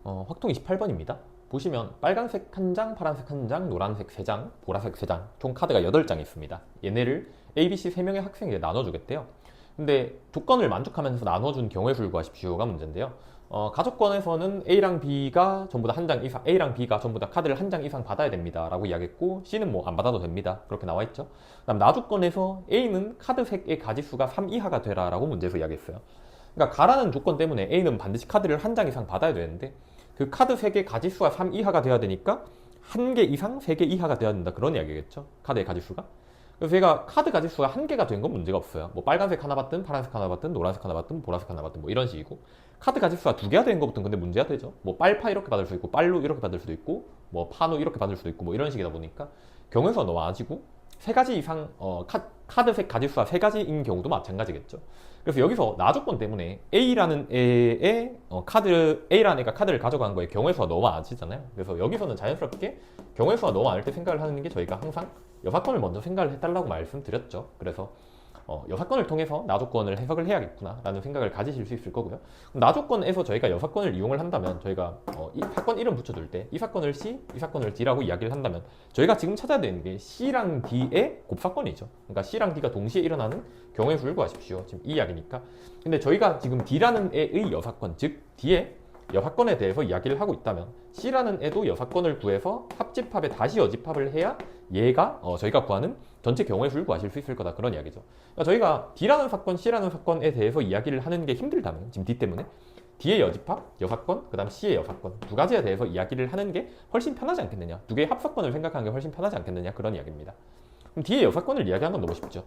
확통 28번입니다. 보시면 빨간색 1장, 파란색 1장, 노란색 3장, 보라색 3장, 총 카드가 8장 있습니다. 얘네를 A, B, C 3명의 학생에게 나눠주겠대요. 근데 조건을 만족하면서 나눠준 경우의 수를 구하십시오가 문제인데요. 가족권에서는 A랑 B가 전부 다 한 장 이상, A랑 B가 전부 다 카드를 한 장 이상 받아야 됩니다 라고 이야기했고, C는 뭐 안 받아도 됩니다 그렇게 나와있죠. 그다음 나주권에서 A는 카드 색의 가지수가 3 이하가 되라 라고 문제에서 이야기했어요. 그러니까 가라는 조건 때문에 A는 반드시 카드를 한 장 이상 받아야 되는데, 그 카드 3개 가지수가 3 이하가 돼야 되니까 1개 이상 3개 이하가 돼야 된다 그런 이야기겠죠, 카드의 가지수가. 그래서 얘가 카드 가지수가 1개가 된 건 문제가 없어요. 뭐 빨간색 하나 받든 파란색 하나 받든 노란색 하나 받든 보라색 하나 받든 뭐 이런 식이고, 카드 가지수가 2개가 되는 것부터는 근데 문제가 되죠. 뭐 빨파 이렇게 받을 수 있고 빨루 이렇게 받을 수도 있고 뭐 파누 이렇게 받을 수도 있고 뭐 이런 식이다 보니까 경우에서 많아지고, 3가지 이상 카드색 가지수가 3가지인 경우도 마찬가지겠죠. 그래서 여기서 나조건 때문에 A라는 애의 A라는 애가 카드를 가져간 거에 경우의 수가 너무 많아지잖아요. 그래서 여기서는 자연스럽게 경우의 수가 너무 많을 때 생각을 하는 게, 저희가 항상 여사건을 먼저 생각을 해달라고 말씀드렸죠. 그래서 여사건을 통해서 나조건을 해석을 해야겠구나 라는 생각을 가지실 수 있을 거고요. 나조건에서 저희가 여사건을 이용을 한다면, 저희가 이 사건 이름 붙여줄 때 이 사건을 C, 이 사건을 D라고 이야기를 한다면, 저희가 지금 찾아야 되는 게 C랑 D의 곱사건이죠. 그러니까 C랑 D가 동시에 일어나는 경우의 수를 구하십시오, 지금 이 이야기니까. 근데 저희가 지금 D라는 애의 여사건, 즉 D의 여사건에 대해서 이야기를 하고 있다면, C라는 애도 여사건을 구해서 합집합에 다시 여집합을 해야 얘가 저희가 구하는 전체 경우의 수를 구하실 수 있을 거다 그런 이야기죠. 그러니까 저희가 D라는 사건, C라는 사건에 대해서 이야기를 하는 게 힘들다면, 지금 D 때문에 D의 여집합, 여사건, 그 다음 C의 여사건 두 가지에 대해서 이야기를 하는 게 훨씬 편하지 않겠느냐, 두 개의 합사건을 생각하는 게 훨씬 편하지 않겠느냐 그런 이야기입니다. 그럼 D의 여사건을 이야기하는 건 너무 쉽죠.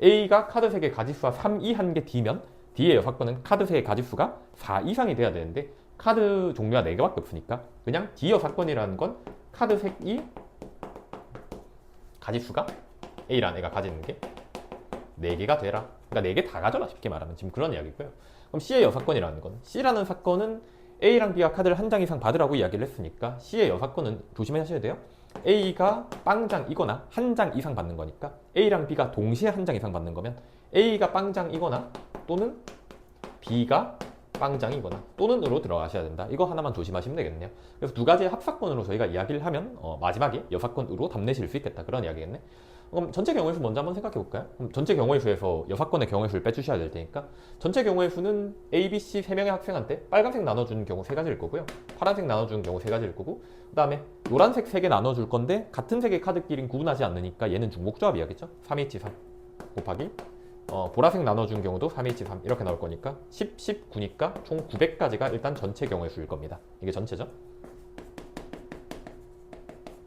A가 카드 3개 가지수가 3 이하인 게 D면 D의 여사건은 카드 3개 가지수가 4 이상이 돼야 되는데, 카드 종류가 4개밖에 없으니까 그냥 D 여사건이라는 건 카드 색이 가지수가 A라는 애가 가지는 게 4개가 되라. 그러니까 4개 다 가져라, 쉽게 말하면. 지금 그런 이야기고요. 그럼 C의 여사건이라는 건, C라는 사건은 A랑 B가 카드를 한 장 이상 받으라고 이야기를 했으니까 C의 여사건은 조심하셔야 돼요. A가 빵장이거나 한 장 이상 받는 거니까, A랑 B가 동시에 한 장 이상 받는 거면 A가 빵장이거나 또는 B가 빵장이거나 또는으로 들어가셔야 된다. 이거 하나만 조심하시면 되겠네요. 그래서 두 가지의 합사건으로 저희가 이야기를 하면 마지막에 여사건으로 답내실 수 있겠다 그런 이야기겠네. 그럼 전체 경우의 수 먼저 한번 생각해 볼까요? 그럼 전체 경우의 수에서 여사건의 경우의 수를 빼주셔야 될 테니까, 전체 경우의 수는 A, B, C 3명의 학생한테 빨간색 나눠주는 경우 3가지일 거고요, 파란색 나눠주는 경우 3가지일 거고, 그 다음에 노란색 3개 나눠줄 건데 같은 색의 카드끼리는 구분하지 않으니까 얘는 중복조합이야겠죠. 3H3 곱하기 보라색 나눠준 경우도 3H3 이렇게 나올 거니까 10, 10, 9니까 총 900까지가 일단 전체 경우의 수일 겁니다. 이게 전체죠.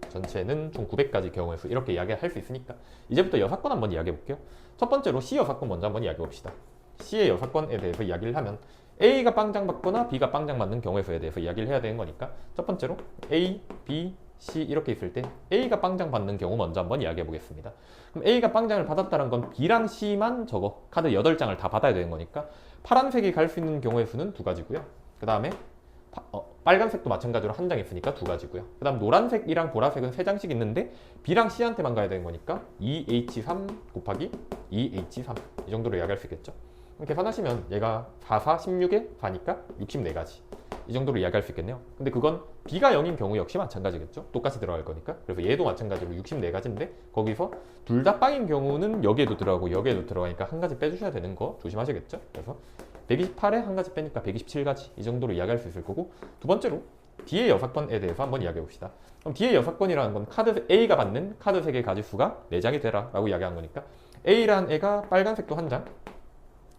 전체는 총 900까지 경우의 수 이렇게 이야기할 수 있으니까, 이제부터 여사건 한번 이야기해 볼게요. 첫 번째로 C 여사건 먼저 한번 이야기해 봅시다. C의 여사건에 대해서 이야기를 하면 A가 빵장 받거나 B가 빵장 받는 경우의 수에 대해서 이야기를 해야 되는 거니까, 첫 번째로 A, B, C 이렇게 있을 때 A가 빵장 받는 경우 먼저 한번 이야기해 보겠습니다. 그럼 A가 빵장을 받았다는 건 B랑 C만 저거 카드 8장을 다 받아야 되는 거니까, 파란색이 갈 수 있는 경우의 수는 2가지고요. 그 다음에 빨간색도 마찬가지로 한 장 있으니까 2가지고요. 그 다음 노란색이랑 보라색은 3장씩 있는데 B랑 C한테만 가야 되는 거니까 2H3 곱하기 2H3 이 정도로 이야기할 수 있겠죠. 계산하시면 얘가 4, 4, 16에 4니까 64가지 이 정도로 이야기할 수 있겠네요. 근데 그건 B가 0인 경우 역시 마찬가지겠죠. 똑같이 들어갈 거니까. 그래서 얘도 마찬가지로 64가지인데 거기서 둘 다 빵인 경우는 여기에도 들어가고 여기에도 들어가니까 한 가지 빼주셔야 되는 거 조심하시겠죠. 그래서 128에 한 가지 빼니까 127가지 이 정도로 이야기할 수 있을 거고, 두 번째로 D의 여사건에 대해서 한번 이야기해 봅시다. 그럼 D의 여사건이라는 건 카드 A가 받는 카드 3개 가지수가 4장이 되라 라고 이야기한 거니까, A라는 애가 빨간색도 한 장,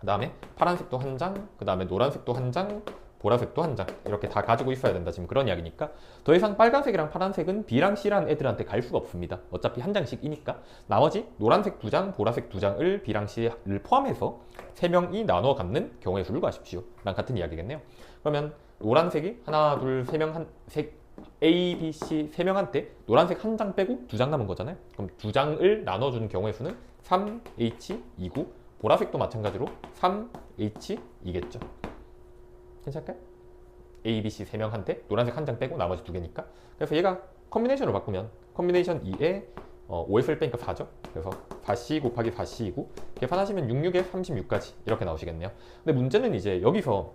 그 다음에 파란색도 한 장, 그 다음에 노란색도 한 장, 보라색도 한 장 이렇게 다 가지고 있어야 된다 지금 그런 이야기니까, 더 이상 빨간색이랑 파란색은 B랑 C라는 애들한테 갈 수가 없습니다. 어차피 한 장씩이니까 나머지 노란색 2장, 보라색 2장을 B랑 C를 포함해서 3명이 나눠 갖는 경우의 수를 구하십시오 랑 같은 이야기겠네요. 그러면 노란색이 하나, 둘, 3명 A, B, C 3명한테 노란색 한 장 빼고 2장 남은 거잖아요. 그럼 2장을 나눠준 경우의 수는 3H2고, 보라색도 마찬가지로 3H2겠죠. 괜찮을까요? A, B, C 3명한테 노란색 한 장 빼고 나머지 2개니까. 그래서 얘가 컨비네이션으로 바꾸면 컨비네이션 2에 5S를 빼니까 4죠. 그래서 4C 곱하기 4C이고 계산하시면 66에 36까지 이렇게 나오시겠네요. 근데 문제는 이제 여기서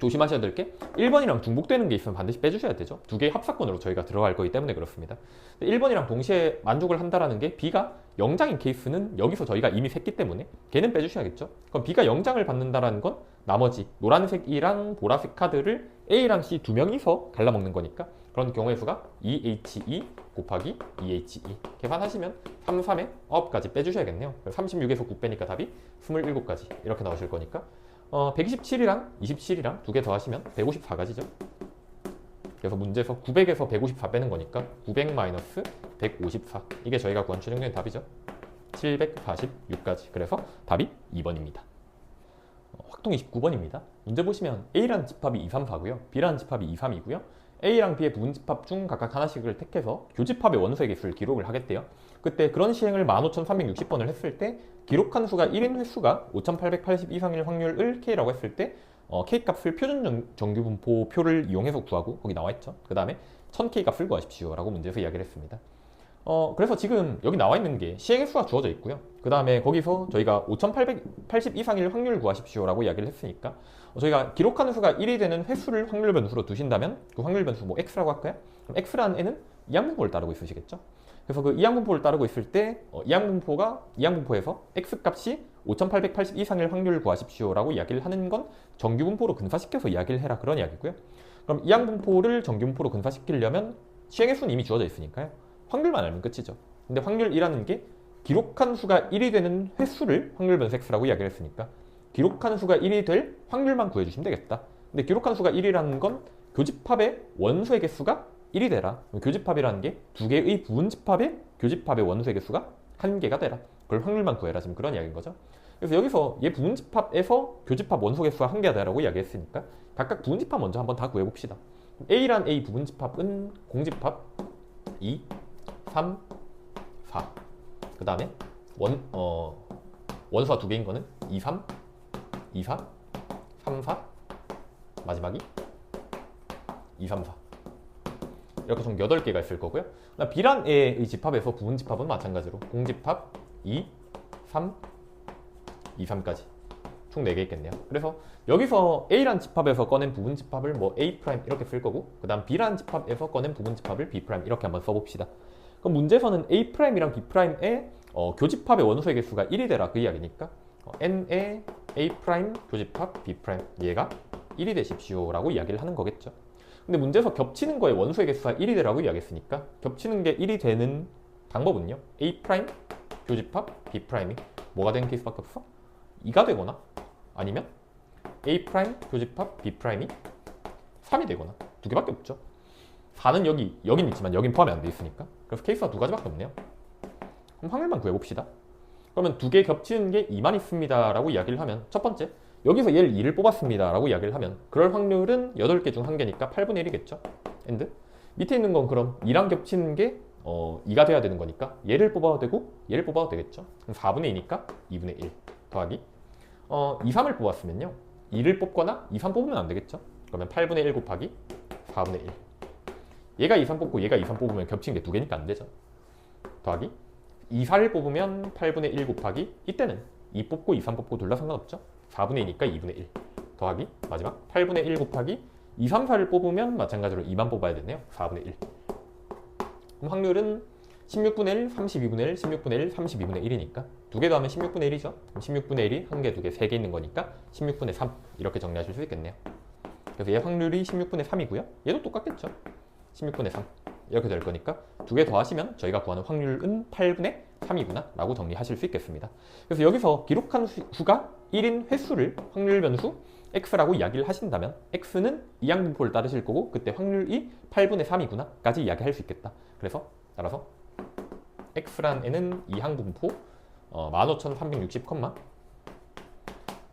조심하셔야 될 게 1번이랑 중복되는 게 있으면 반드시 빼주셔야 되죠. 두 개의 합사건으로 저희가 들어갈 거기 때문에 그렇습니다. 1번이랑 동시에 만족을 한다라는 게 B가 0장인 케이스는 여기서 저희가 이미 샜기 때문에 걔는 빼주셔야겠죠. 그럼 B가 0장을 받는다라는 건 나머지 노란색이랑 보라색 카드를 A랑 C 두 명이서 갈라먹는 거니까 그런 경우의 수가 2HE 곱하기 2HE 계산하시면 3, 3에 9까지 빼주셔야겠네요. 36에서 9 빼니까 답이 27가지 이렇게 나오실 거니까 127이랑 27이랑 두 개 더하시면 154가지죠. 그래서 문제에서 900에서 154 빼는 거니까 900 마이너스 154 이게 저희가 구한 최종적인 답이죠. 746까지. 그래서 답이 2번입니다. 확통 29번입니다. 문제 보시면 A라는 집합이 2, 3, 4고요. B라는 집합이 2, 3이고요. A랑 B의 부분 집합 중 각각 하나씩을 택해서 교집합의 원소의 개수를 기록을 하겠대요. 그때 그런 시행을 15,360번을 했을 때 기록한 수가 1인 횟수가 5,880 이상일 확률을 K라고 했을 때 K 값을 표준 정규분포 표를 이용해서 구하고 거기 나와 있죠. 그 다음에 1000K 값을 구하십시오 라고 문제에서 이야기를 했습니다. 그래서 지금 여기 나와 있는 게 시행의 수가 주어져 있고요. 그 다음에 거기서 저희가 5,880 이상일 확률 구하십시오 라고 이야기를 했으니까 저희가 기록하는 수가 1이 되는 횟수를 확률 변수로 두신다면 그 확률 변수 뭐 x라고 할까요? 그럼 x라는 애는 이항분포를 따르고 있으시겠죠? 그래서 그 이항분포를 따르고 있을 때 이항분포에서 x 값이 5,880 이상일 확률 구하십시오 라고 이야기를 하는 건 정규분포로 근사시켜서 이야기를 해라 그런 이야기고요. 그럼 이항분포를 정규분포로 근사시키려면 시행의 수는 이미 주어져 있으니까요. 확률만 알면 끝이죠. 근데 확률이라는 게 기록한 수가 1이 되는 횟수를 확률 변수 x라고 이야기를 했으니까 기록한 수가 1이 될 확률만 구해주시면 되겠다. 근데 기록한 수가 1이라는 건 교집합의 원소의 개수가 1이 되라. 교집합이라는 게 두 개의 부분집합의 교집합의 원소의 개수가 1개가 되라. 그걸 확률만 구해라. 지금 그런 이야기인 거죠. 그래서 여기서 얘 부분집합에서 교집합 원소 개수가 1개가 되라고 이야기했으니까 각각 부분집합 먼저 한번 다 구해봅시다. A란 A 부분집합은 공집합 2, 3, 4. 그 다음에 원소가 두 개인 거는 2, 3, 2, 4, 3, 4, 마지막이 2, 3, 4. 이렇게 총 8개가 있을 거고요. B란 애의 집합에서 부분 집합은 마찬가지로 공집합 2, 3, 2, 3까지 총 4개 있겠네요. 그래서 여기서 A란 집합에서 꺼낸 부분 집합을 뭐 A' 이렇게 쓸 거고 그 다음 B란 집합에서 꺼낸 부분 집합을 B' 이렇게 한번 써봅시다. 그럼 문제에서는 A'이랑 B'의 교집합의 원소의 개수가 1이 되라 그 이야기니까 N의 A' 교집합 B' 얘가 1이 되십시오 라고 이야기를 하는 거겠죠. 근데 문제에서 겹치는 거에 원소의 개수가 1이 되라고 이야기했으니까 겹치는 게 1이 되는 방법은요. A' 교집합 B'이 뭐가 되는 케이스밖에 없어? 2가 되거나 아니면 A' 교집합 B'이 3이 되거나 두 개밖에 없죠. 4는 여긴 있지만 여긴 포함이 안 돼 있으니까 그래서 케이스가 두 가지밖에 없네요. 그럼 확률만 구해봅시다. 그러면 두 개 겹치는 게 2만 있습니다 라고 이야기를 하면 첫 번째 여기서 얘를 2를 뽑았습니다 라고 이야기를 하면 그럴 확률은 8개 중 1개니까 8분의 1이겠죠. 엔드 밑에 있는 건 그럼 2랑 겹치는 게 2가 돼야 되는 거니까 얘를 뽑아도 되고 얘를 뽑아도 되겠죠. 그럼 4분의 2니까 2분의 1 더하기 2, 3을 뽑았으면요 2를 뽑거나 2, 3 뽑으면 안 되겠죠. 그러면 8분의 1 곱하기 4분의 1 얘가 2, 3 뽑고 얘가 2, 3 뽑으면 겹치는 게 두 개니까 안 되죠. 더하기 2, 4를 뽑으면 8분의 1 곱하기 이때는 2 뽑고 2, 3 뽑고 둘 다 상관없죠. 4분의 2니까 2분의 1 더하기 마지막 8분의 1 곱하기 2, 3, 4를 뽑으면 마찬가지로 2만 뽑아야 되네요. 4분의 1 그럼 확률은 16분의 1, 32분의 1, 16분의 1, 32분의 1이니까 두 개 더하면 16분의 1이죠. 그럼 16분의 1이 한 개, 두 개, 세 개 있는 거니까 16분의 3 이렇게 정리하실 수 있겠네요. 그래서 얘 확률이 16분의 3이고요. 얘도 똑같겠죠. 16분의 3 이렇게 될 거니까 두 개 더하시면 저희가 구하는 확률은 8분의 3이구나 라고 정리하실 수 있겠습니다. 그래서 여기서 기록한 수가 1인 횟수를 확률 변수 x라고 이야기를 하신다면 x는 이항분포를 따르실 거고 그때 확률이 8분의 3이구나 까지 이야기할 수 있겠다. 그래서 따라서 x란 애는 이항분포 15,360,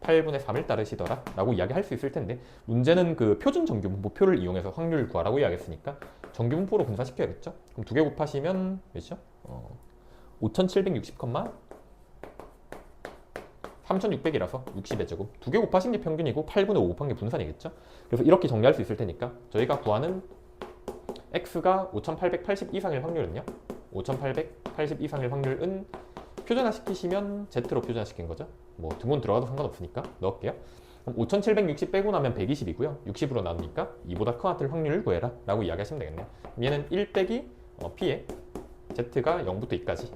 8분의 3을 따르시더라 라고 이야기할 수 있을 텐데 문제는 그 표준 정규분포표를 이용해서 확률 구하라고 이야기했으니까 정규분포로 분사시켜야겠죠. 그럼 두 개 곱하시면 몇이죠? 5,760, 3,600이라서 60의 제곱 두 개 곱하신 게 평균이고 8분의 5 곱한 게 분산이겠죠. 그래서 이렇게 정리할 수 있을 테니까 저희가 구하는 x가 5,880 이상일 확률은요 5,880 이상일 확률은 표준화 시키시면 Z로 표준화 시킨 거죠. 뭐 등분 들어가도 상관없으니까 넣을게요. 그럼 5760 빼고 나면 120이고요. 60으로 나누니까 2보다 커 같을 확률을 구해라 라고 이야기하시면 되겠네요. 그럼 얘는 1 빼기 p에 z가 0부터 2까지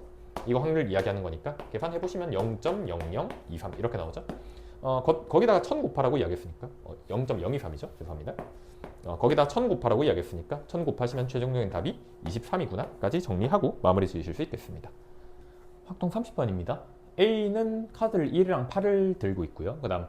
이거 확률 이야기하는 거니까 계산해보시면 0.0023 이렇게 나오죠. 거기다가 1000 곱하라고 이야기했으니까 0.023이죠. 죄송합니다. 거기다 1000 곱하라고 이야기했으니까 1000 곱하시면 최종적인 답이 23이구나 까지 정리하고 마무리 지으실 수 있겠습니다. 확동 30번입니다. A는 카드를 1이랑 8을 들고 있고요. 그 다음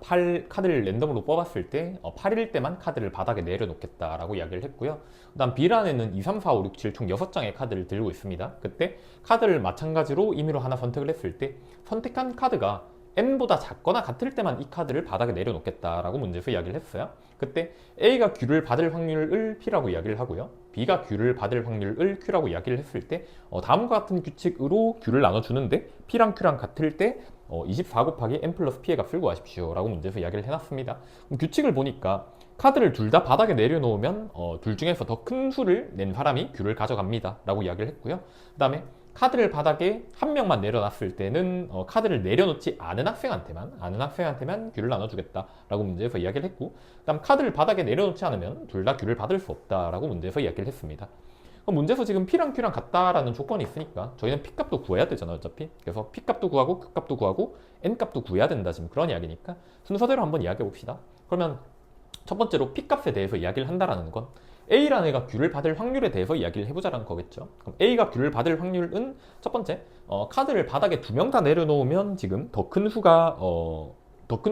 카드를 랜덤으로 뽑았을 때 8일 때만 카드를 바닥에 내려놓겠다라고 이야기를 했고요. 그 다음 B란에는 2, 3, 4, 5, 6, 7 총 6장의 카드를 들고 있습니다. 그때 카드를 마찬가지로 임의로 하나 선택을 했을 때 선택한 카드가 N보다 작거나 같을 때만 이 카드를 바닥에 내려놓겠다라고 문제에서 이야기를 했어요. 그때 A가 Q를 받을 확률을 P라고 이야기를 하고요. B가 Q를 받을 확률을 Q라고 이야기를 했을 때 다음과 같은 규칙으로 Q를 나눠주는데 P랑 Q랑 같을 때 24 곱하기 N 플러스 P의 값을 구하십시오 라고 문제에서 이야기를 해놨습니다. 그럼 규칙을 보니까 카드를 둘 다 바닥에 내려놓으면 둘 중에서 더 큰 수를 낸 사람이 Q를 가져갑니다 라고 이야기를 했고요. 그 다음에 카드를 바닥에 한 명만 내려놨을 때는 카드를 내려놓지 않은 학생한테만 Q를 나눠주겠다라고 문제에서 이야기를 했고, 그다음 카드를 바닥에 내려놓지 않으면 둘 다 Q를 받을 수 없다라고 문제에서 이야기를 했습니다. 그럼 문제에서 지금 P랑 Q랑 같다라는 조건이 있으니까 저희는 P 값도 구해야 되잖아요, 어차피. 그래서 P 값도 구하고 Q 값도 구하고 N 값도 구해야 된다, 지금 그런 이야기니까 순서대로 한번 이야기해 봅시다. 그러면 첫 번째로 P 값에 대해서 이야기를 한다라는 건 A라는 애가 Q를 받을 확률에 대해서 이야기를 해보자라는 거겠죠. 그럼 A가 Q를 받을 확률은 첫 번째, 카드를 바닥에 2명 다 내려놓으면 지금 더 큰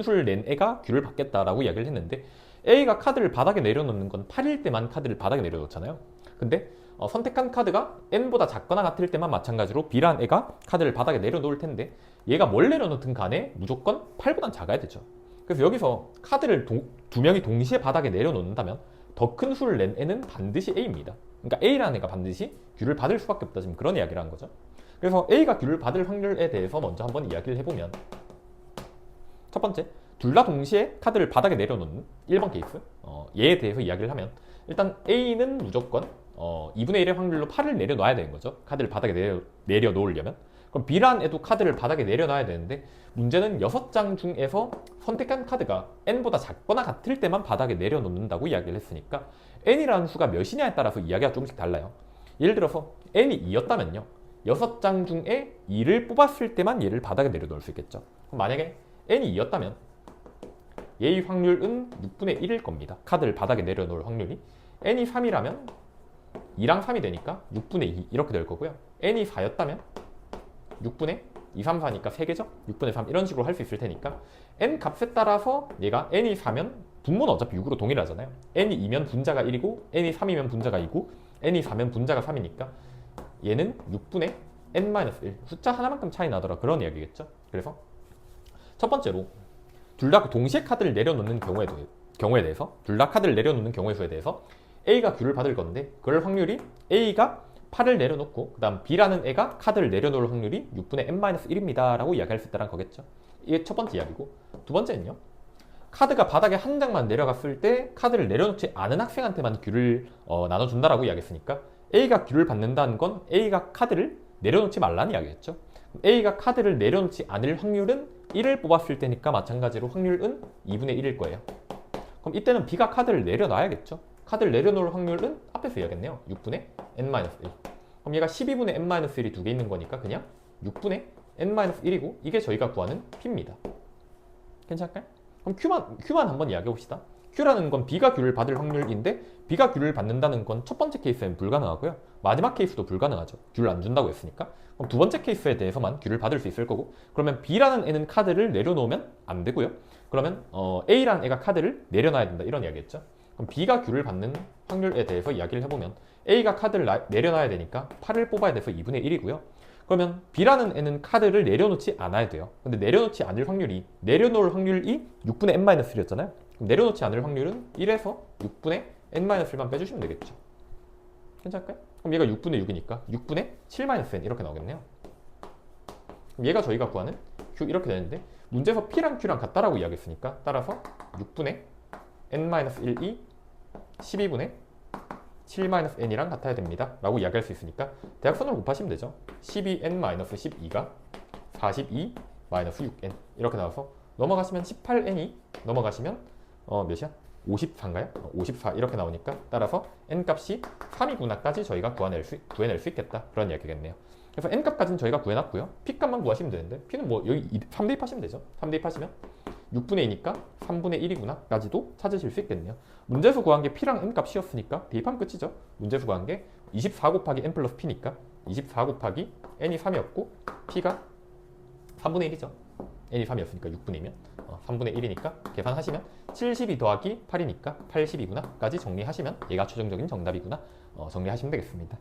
수를 낸 애가 Q를 받겠다라고 이야기를 했는데, A가 카드를 바닥에 내려놓는 건 8일 때만 카드를 바닥에 내려놓잖아요. 근데 선택한 카드가 N보다 작거나 같을 때만 마찬가지로 B란 애가 카드를 바닥에 내려놓을 텐데, 얘가 뭘 내려놓든 간에 무조건 8보단 작아야 되죠. 그래서 여기서 카드를 2명이 동시에 바닥에 내려놓는다면 더 큰 수를 낸 애는 반드시 A입니다. 그러니까 A라는 애가 반드시 Q를 받을 수밖에 없다, 지금 그런 이야기를 한 거죠. 그래서 A가 Q를 받을 확률에 대해서 먼저 한번 이야기를 해보면, 첫 번째, 둘 다 동시에 카드를 바닥에 내려놓는 1번 케이스, 얘에 대해서 이야기를 하면 일단 A는 무조건 2분의 1의 확률로 8을 내려놔야 되는 거죠. 카드를 바닥에 내려놓으려면. 그럼 B란 애도 카드를 바닥에 내려놔야 되는데, 문제는 6장 중에서 선택한 카드가 N보다 작거나 같을 때만 바닥에 내려놓는다고 이야기를 했으니까 N이라는 수가 몇이냐에 따라서 이야기가 조금씩 달라요. 예를 들어서 N이 2였다면요, 6장 중에 2를 뽑았을 때만 얘를 바닥에 내려놓을 수 있겠죠. 그럼 만약에 N이 2였다면 얘의 확률은 6분의 1일 겁니다. 카드를 바닥에 내려놓을 확률이. N이 3이라면 2랑 3이 되니까 6분의 2 이렇게 될 거고요. N이 4였다면 6분의 2, 3, 4니까 3개죠? 6분의 3 이런 식으로 할 수 있을 테니까 N 값에 따라서 얘가 N이 4면 분모는 어차피 6으로 동일하잖아요. N이 2면 분자가 1이고 N이 3이면 분자가 2고 N이 4면 분자가 3이니까 얘는 6분의 N-1 숫자 하나만큼 차이 나더라, 그런 이야기겠죠. 그래서 첫 번째로 둘 다 동시에 카드를 내려놓는 경우에 대해서 둘 다 카드를 내려놓는 경우의 수에 대해서 A가 Q를 받을 건데, 그럴 확률이 A가 8을 내려놓고 그 다음 B라는 애가 카드를 내려놓을 확률이 6분의 N-1입니다 라고 이야기할 수 있다는 거겠죠. 이게 첫 번째 이야기고, 두 번째는요, 카드가 바닥에 한 장만 내려갔을 때 카드를 내려놓지 않은 학생한테만 Q를 나눠준다라고 이야기했으니까 A가 Q를 받는다는 건 A가 카드를 내려놓지 말라는 이야기겠죠. A가 카드를 내려놓지 않을 확률은 1을 뽑았을 때니까 마찬가지로 확률은 2분의 1일 거예요. 그럼 이때는 B가 카드를 내려놔야겠죠. 카드를 내려놓을 확률은 앞에서 이야기했네요. 6분의 N-1. 그럼 얘가 12분의 N-1이 두 개 있는 거니까 그냥 6분의 N-1이고 이게 저희가 구하는 P입니다. 괜찮을까요? 그럼 Q만 한번 이야기해 봅시다. Q라는 건 B가 Q를 받을 확률인데, B가 Q를 받는다는 건 첫 번째 케이스엔 불가능하고요. 마지막 케이스도 불가능하죠. Q를 안 준다고 했으니까. 그럼 두 번째 케이스에 대해서만 Q를 받을 수 있을 거고, 그러면 B라는 애는 카드를 내려놓으면 안 되고요. 그러면 A라는 애가 카드를 내려놔야 된다, 이런 이야기겠죠. 그럼 B가 Q를 받는 확률에 대해서 이야기를 해보면 A가 카드를 내려놔야 되니까 8을 뽑아야 돼서 2분의 1이고요. 그러면 B라는 애는 카드를 내려놓지 않아야 돼요. 근데 내려놓지 않을 확률이, 내려놓을 확률이 6분의 N-1이었잖아요. 그럼 내려놓지 않을 확률은 1에서 6분의 N-1만 빼주시면 되겠죠. 괜찮을까요? 그럼 얘가 6분의 6이니까 6분의 7-N 이렇게 나오겠네요. 그럼 얘가 저희가 구하는 Q 이렇게 되는데, 문제에서 P랑 Q랑 같다라고 이야기했으니까 따라서 6분의 N-1이 12분의 7-N이랑 같아야 됩니다 라고 이야기할 수 있으니까 대각선으로 곱하시면 되죠. 12N-12가 42-6N 이렇게 나와서 넘어가시면 18n이 넘어가시면 몇이야? 54인가요? 54 이렇게 나오니까 따라서 n 값이 3이구나까지 저희가 구해낼 수 있겠다 그런 이야기겠네요. 그래서 n 값까지는 저희가 구해놨고요. p 값만 구하시면 되는데 p는 뭐 여기 3 대입하시면 되죠. 3 대입하시면 6분의 2니까 3분의 1이구나까지도 찾으실 수 있겠네요. 문제에서 구한 게 p랑 n 값이었으니까 대입하면 끝이죠. 문제에서 구한 게 24 곱하기 n 플러스 p니까 24 곱하기 n이 3이었고 p가 3분의 1이죠. n이 3이었으니까 6분의 2면 3분의 1이니까 계산하시면 72 더하기 8이니까 80이구나 까지 정리하시면 얘가 최종적인 정답이구나 정리하시면 되겠습니다.